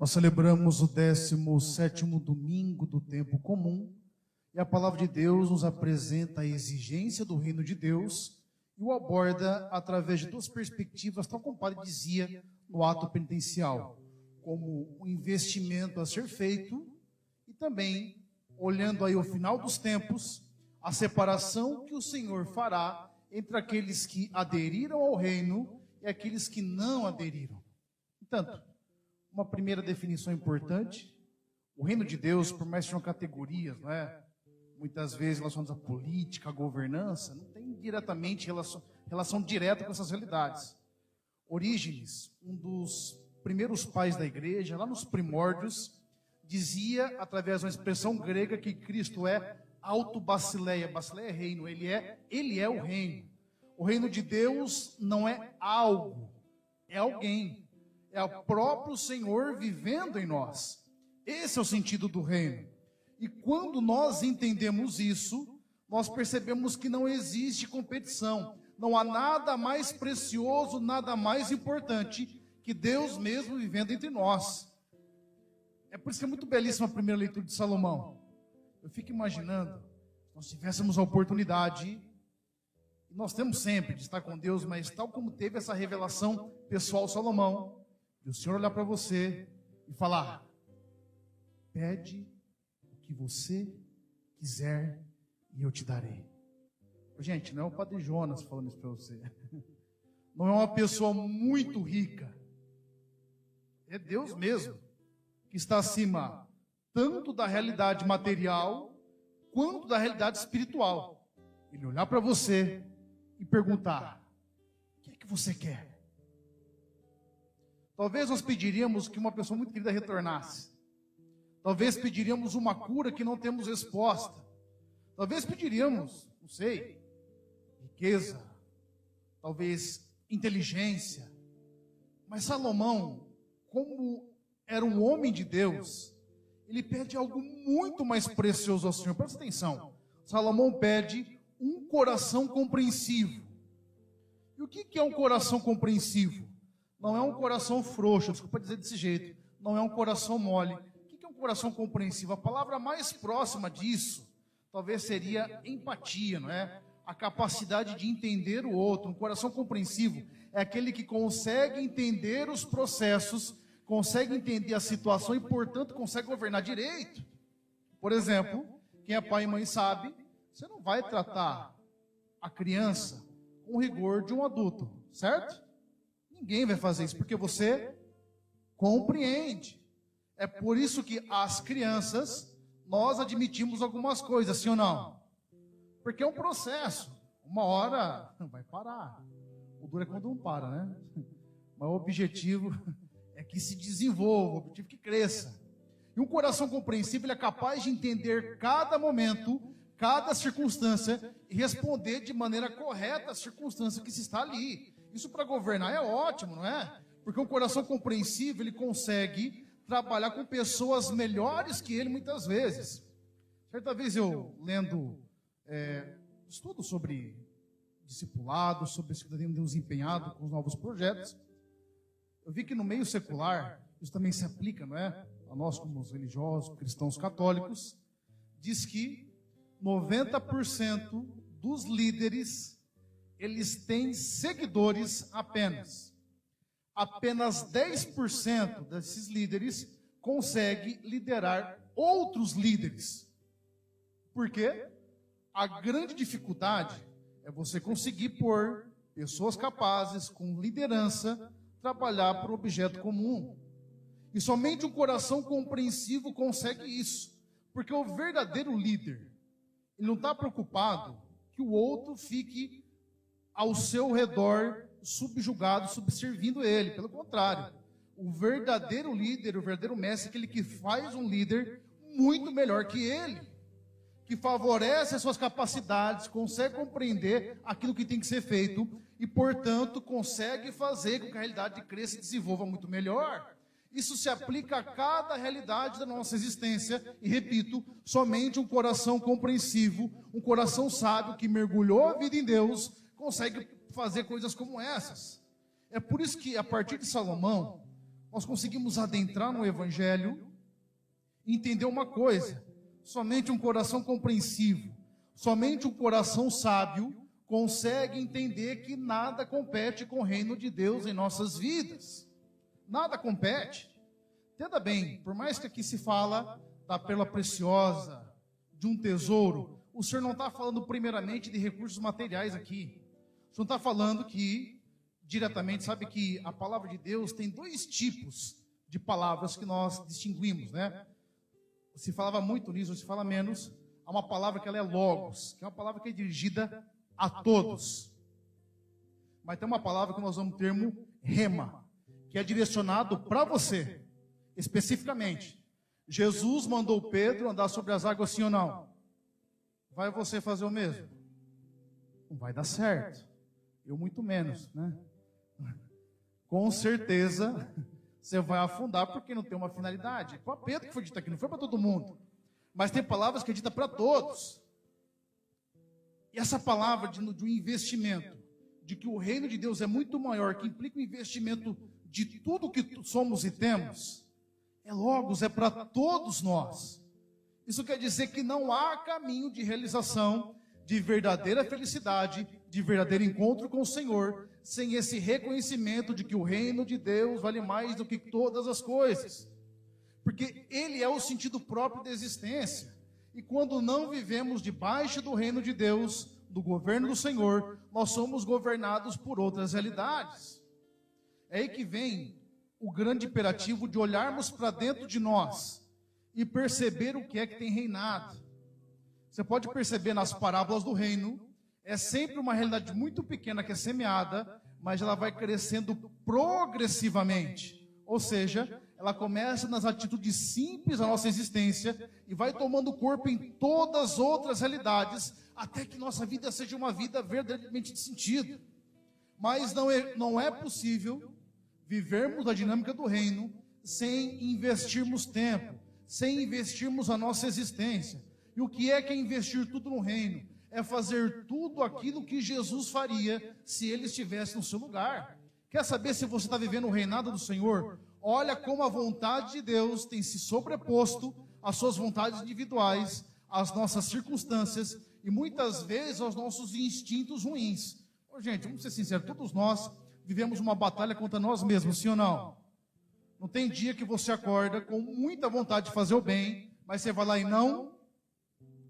Nós celebramos o 17º domingo do tempo comum e a palavra de Deus nos apresenta a exigência do reino de Deus e o aborda através de duas perspectivas, tal como o padre dizia no ato penitencial, como o investimento a ser feito e também, olhando aí o final dos tempos, a separação que o Senhor fará entre aqueles que aderiram ao reino e aqueles que não aderiram. Portanto, uma primeira definição importante: o reino de Deus, por mais que sejam categorias, não é? Muitas vezes relacionadas à política, à governança, não tem diretamente relação direta com essas realidades. Orígenes, um dos primeiros pais da igreja, lá nos primórdios, dizia, através de uma expressão grega, que Cristo é autobasileia. Basileia é reino, ele é o reino. O reino de Deus não é algo, é alguém. É o próprio Senhor vivendo em nós. Esse é o sentido do reino. E quando nós entendemos isso, nós percebemos que não existe competição. Não há nada mais precioso, nada mais importante que Deus mesmo vivendo entre nós. É por isso que é muito belíssima a primeira leitura de Salomão. Eu fico imaginando, se nós tivéssemos a oportunidade, e nós temos sempre de estar com Deus, mas tal como teve essa revelação pessoal Salomão, e o Senhor olhar para você e falar: pede o que você quiser e eu te darei. Gente, não é o Padre Jonas falando isso para você. Não é uma pessoa muito rica. É Deus mesmo que está acima tanto da realidade material quanto da realidade espiritual. Ele olhar para você e perguntar: o que é que você quer? Talvez nós pediríamos que uma pessoa muito querida retornasse. Talvez pediríamos uma cura que não temos resposta. Talvez pediríamos, não sei, riqueza, talvez inteligência. Mas Salomão, como era um homem de Deus, ele pede algo muito mais precioso ao Senhor. Presta atenção. Salomão pede um coração compreensivo. E o que é um coração compreensivo? Não é um coração frouxo, desculpa dizer desse jeito. Não é um coração mole. O que é um coração compreensivo? A palavra mais próxima disso talvez seria empatia, não é? A capacidade de entender o outro. Um coração compreensivo é aquele que consegue entender os processos, consegue entender a situação e, portanto, consegue governar direito. Por exemplo, quem é pai e mãe sabe, você não vai tratar a criança com o rigor de um adulto, certo? Ninguém vai fazer isso, porque você compreende. É por isso que as crianças, nós admitimos algumas coisas, sim ou não? Porque é um processo. Uma hora vai parar. O duro é quando não para, né? Mas o objetivo é que se desenvolva, o objetivo é que cresça. E um coração compreensível é capaz de entender cada momento, cada circunstância e responder de maneira correta à circunstância que se está ali. Isso para governar é ótimo, não é? Porque um coração compreensível, ele consegue trabalhar com pessoas melhores que ele muitas vezes. Certa vez eu lendo estudo sobre discipulado, sobre cidadania de Deus empenhado com os novos projetos, eu vi que no meio secular, isso também se aplica, não é? A nós como os religiosos, cristãos católicos, diz que 90% dos líderes, eles têm seguidores apenas. Apenas 10% desses líderes consegue liderar outros líderes. Por quê? A grande dificuldade é você conseguir pôr pessoas capazes, com liderança, trabalhar para o objeto comum. E somente um coração compreensivo consegue isso. Porque o verdadeiro líder, ele não está preocupado que o outro fique ao seu redor, subjugado, subservindo ele. Pelo contrário, o verdadeiro líder, o verdadeiro mestre, é aquele que faz um líder muito melhor que ele, que favorece as suas capacidades, consegue compreender aquilo que tem que ser feito e, portanto, consegue fazer com que a realidade cresça e desenvolva muito melhor. Isso se aplica a cada realidade da nossa existência e, repito, somente um coração compreensivo, um coração sábio que mergulhou a vida em Deus, consegue fazer coisas como essas. É por isso que, a partir de Salomão, nós conseguimos adentrar no Evangelho e entender uma coisa: somente um coração compreensivo, somente um coração sábio consegue entender que nada compete com o reino de Deus em nossas vidas. Nada compete. Entenda bem, por mais que aqui se fala da pérola preciosa, de um tesouro, o Senhor não está falando primeiramente de recursos materiais aqui. O Senhor está falando que, diretamente, sabe que a palavra de Deus tem dois tipos de palavras que nós distinguimos, né? Se falava muito nisso, se fala menos. Há uma palavra que ela é logos, que é uma palavra que é dirigida a todos. Mas tem uma palavra que nós vamos termo rema, que é direcionado para você, especificamente. Jesus mandou Pedro andar sobre as águas, sim ou não? Vai você fazer o mesmo? Não vai dar certo. Eu muito menos, né? Com certeza você vai afundar porque não tem uma finalidade. Para Pedro que foi dito aqui, não foi para todo mundo. Mas tem palavras que é dita para todos. E essa palavra de um investimento, de que o reino de Deus é muito maior, que implica o investimento de tudo que somos e temos, é logos, é para todos nós. Isso quer dizer que não há caminho de realização, de verdadeira felicidade, de verdadeiro encontro com o Senhor, sem esse reconhecimento de que o reino de Deus vale mais do que todas as coisas. Porque Ele é o sentido próprio da existência. E quando não vivemos debaixo do reino de Deus, do governo do Senhor, nós somos governados por outras realidades. É aí que vem o grande imperativo de olharmos para dentro de nós e perceber o que é que tem reinado. Você pode perceber nas parábolas do reino, é sempre uma realidade muito pequena que é semeada, mas ela vai crescendo progressivamente. Ou seja, ela começa nas atitudes simples da nossa existência e vai tomando corpo em todas as outras realidades, até que nossa vida seja uma vida verdadeiramente de sentido. Mas não é possível vivermos a dinâmica do reino sem investirmos tempo, sem investirmos a nossa existência. E o que é investir tudo no reino? É fazer tudo aquilo que Jesus faria se Ele estivesse no seu lugar. Quer saber se você está vivendo o reinado do Senhor? Olha como a vontade de Deus tem se sobreposto às suas vontades individuais, às nossas circunstâncias e muitas vezes aos nossos instintos ruins. Ô, gente, vamos ser sinceros, todos nós vivemos uma batalha contra nós mesmos, sim ou não? Não tem dia que você acorda com muita vontade de fazer o bem, mas você vai lá e não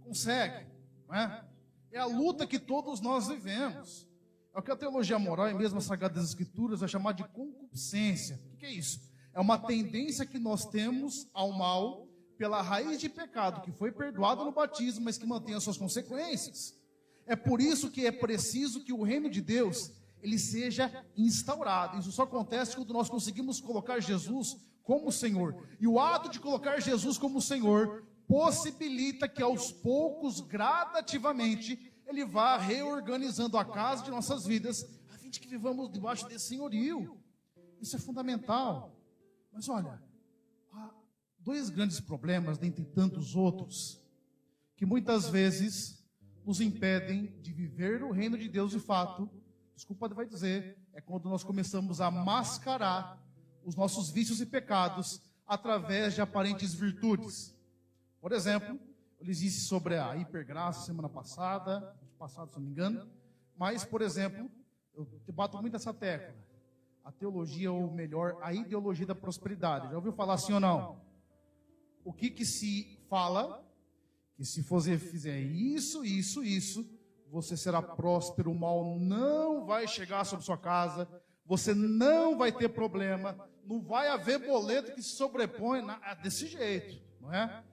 consegue, não é? É a luta que todos nós vivemos. É o que a teologia moral e mesmo as Sagradas Escrituras vai chamar de concupiscência. O que é isso? É uma tendência que nós temos ao mal pela raiz de pecado, que foi perdoado no batismo, mas que mantém as suas consequências. É por isso que é preciso que o reino de Deus ele seja instaurado. Isso só acontece quando nós conseguimos colocar Jesus como Senhor. E o ato de colocar Jesus como Senhor possibilita que aos poucos, gradativamente, Ele vá reorganizando a casa de nossas vidas, a fim de que vivamos debaixo desse senhorio. Isso é fundamental. Mas olha, há dois grandes problemas, dentre tantos outros, que muitas vezes nos impedem de viver o reino de Deus de fato. Desculpa, vai dizer, é quando nós começamos a mascarar os nossos vícios e pecados através de aparentes virtudes. Por exemplo, eu lhes disse sobre a hipergraça semana passada, se não me engano, mas, por exemplo, eu bato muito essa tecla. A teologia, ou melhor, a ideologia da prosperidade. Já ouviu falar assim ou não? O que se fala? Que se você fizer isso, você será próspero, o mal não vai chegar sobre sua casa, você não vai ter problema, não vai haver boleto que se sobrepõe desse jeito, não é?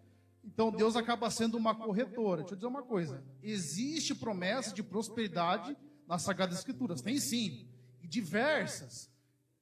Então Deus acaba sendo uma corretora. Deixa eu dizer uma coisa, existe promessa de prosperidade nas Sagradas Escrituras, tem sim, e diversas,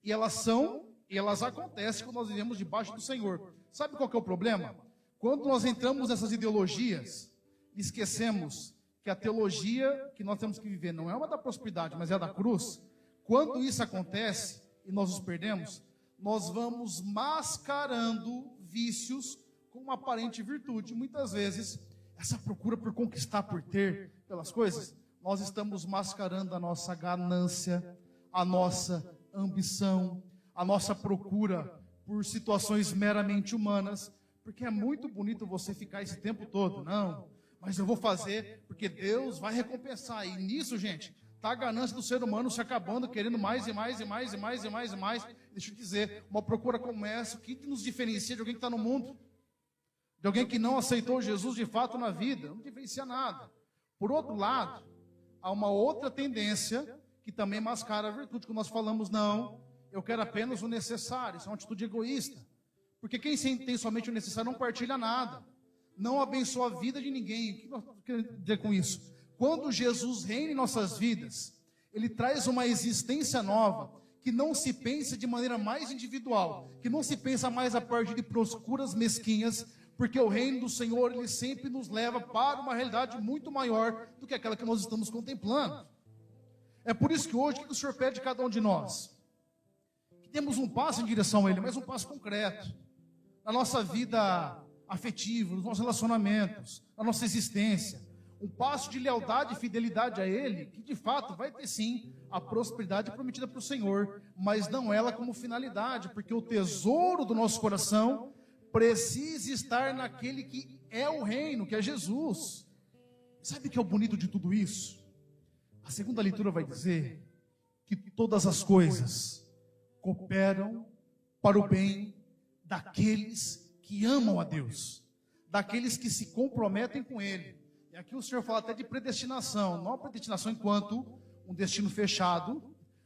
e elas acontecem quando nós vivemos debaixo do Senhor. Sabe qual que é o problema? Quando nós entramos nessas ideologias, esquecemos que a teologia que nós temos que viver não é uma da prosperidade, mas é a da cruz. Quando isso acontece e nós nos perdemos, nós vamos mascarando vícios com uma aparente virtude. Muitas vezes, essa procura por conquistar, por ter, pelas coisas, nós estamos mascarando a nossa ganância, a nossa ambição, a nossa procura por situações meramente humanas, porque é muito bonito você ficar esse tempo todo. Não, mas eu vou fazer porque Deus vai recompensar. E nisso, gente, está a ganância do ser humano se acabando, querendo mais e mais e mais e mais e mais e mais. Deixa eu dizer, uma procura como essa, o que nos diferencia de alguém que está no mundo? De alguém que não aceitou Jesus de fato na vida? Não diferencia nada. Por outro lado, há uma outra tendência que também mascara a virtude, quando nós falamos, não, eu quero apenas o necessário. Isso é uma atitude egoísta. Porque quem tem somente o necessário não partilha nada. Não abençoa a vida de ninguém. O que nós queremos dizer com isso? Quando Jesus reina em nossas vidas, Ele traz uma existência nova, que não se pensa de maneira mais individual, que não se pensa mais a partir de procuras mesquinhas, porque o reino do Senhor, Ele sempre nos leva para uma realidade muito maior do que aquela que nós estamos contemplando. É por isso que hoje, o que o Senhor pede de cada um de nós? Que temos um passo em direção a Ele, mas um passo concreto. Na nossa vida afetiva, nos nossos relacionamentos, na nossa existência. Um passo de lealdade e fidelidade a Ele, que de fato vai ter sim a prosperidade prometida para o Senhor, mas não ela como finalidade, porque o tesouro do nosso coração precisa estar naquele que é o reino, que é Jesus. Sabe o que é o bonito de tudo isso? A segunda leitura vai dizer que todas as coisas cooperam para o bem daqueles que amam a Deus, daqueles que se comprometem com Ele. E aqui o Senhor fala até de predestinação, não a predestinação enquanto um destino fechado,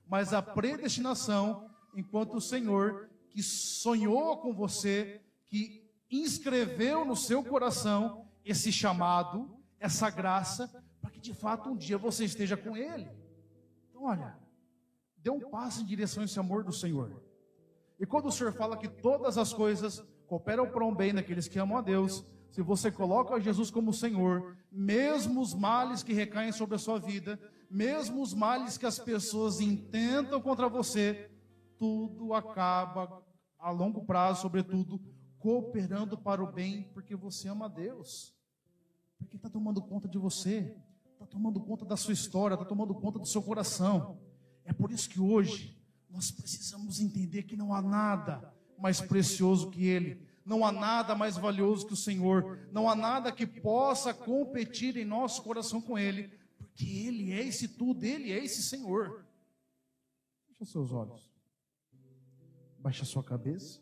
mas a predestinação enquanto o Senhor que sonhou com você, que inscreveu no seu coração esse chamado, essa graça, para que de fato um dia você esteja com Ele. Então olha, dê um passo em direção a esse amor do Senhor. E quando o Senhor fala que todas as coisas cooperam para um bem daqueles que amam a Deus, se você coloca Jesus como Senhor, mesmo os males que recaem sobre a sua vida, mesmo os males que as pessoas intentam contra você, tudo acaba a longo prazo, sobretudo, cooperando para o bem, porque você ama a Deus. Porque está tomando conta de você, está tomando conta da sua história, está tomando conta do seu coração. É por isso que hoje nós precisamos entender que não há nada mais precioso que Ele, não há nada mais valioso que o Senhor, não há nada que possa competir em nosso coração com Ele, porque Ele é esse tudo, Ele é esse Senhor. Feche os seus olhos, baixe a sua cabeça.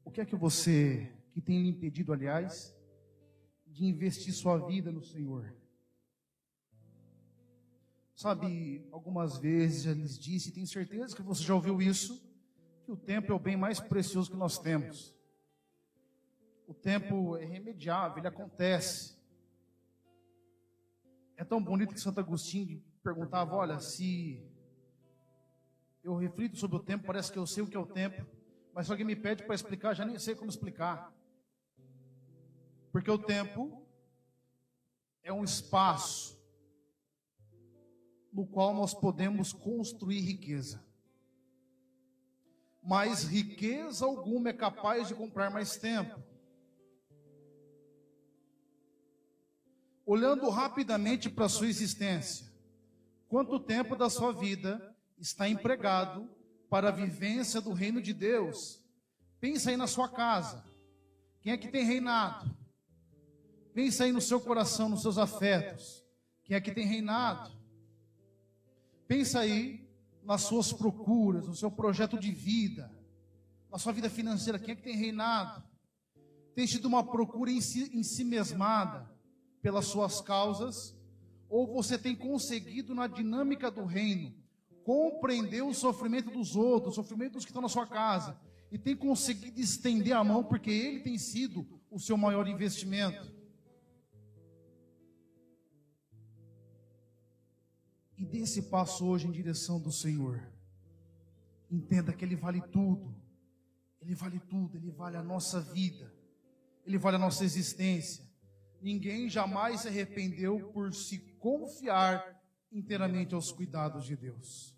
O que é que você, que tem lhe impedido, aliás, de investir sua vida no Senhor? Sabe, algumas vezes já lhes disse, e tenho certeza que você já ouviu isso, que o tempo é o bem mais precioso que nós temos. O tempo é irremediável, ele acontece. É tão bonito que Santo Agostinho perguntava, olha, se eu reflito sobre o tempo, parece que eu sei o que é o tempo, mas se alguém me pede para explicar, já nem sei como explicar. Porque o tempo é um espaço no qual nós podemos construir riqueza. Mas riqueza alguma é capaz de comprar mais tempo. Olhando rapidamente para a sua existência, quanto tempo da sua vida está empregado para a vivência do reino de Deus? Pensa aí na sua casa. Quem é que tem reinado? Pensa aí no seu coração, nos seus afetos. Quem é que tem reinado? Pensa aí nas suas procuras, no seu projeto de vida, na sua vida financeira. Quem é que tem reinado? Tem sido uma procura em si mesmada pelas suas causas? Ou você tem conseguido na dinâmica do reino compreender o sofrimento dos outros, o sofrimento dos que estão na sua casa, e tem conseguido estender a mão porque Ele tem sido o seu maior investimento? E dê esse passo hoje em direção do Senhor. Entenda que Ele vale tudo. Ele vale tudo, Ele vale a nossa vida. Ele vale a nossa existência. Ninguém jamais se arrependeu por se confiar inteiramente aos cuidados de Deus.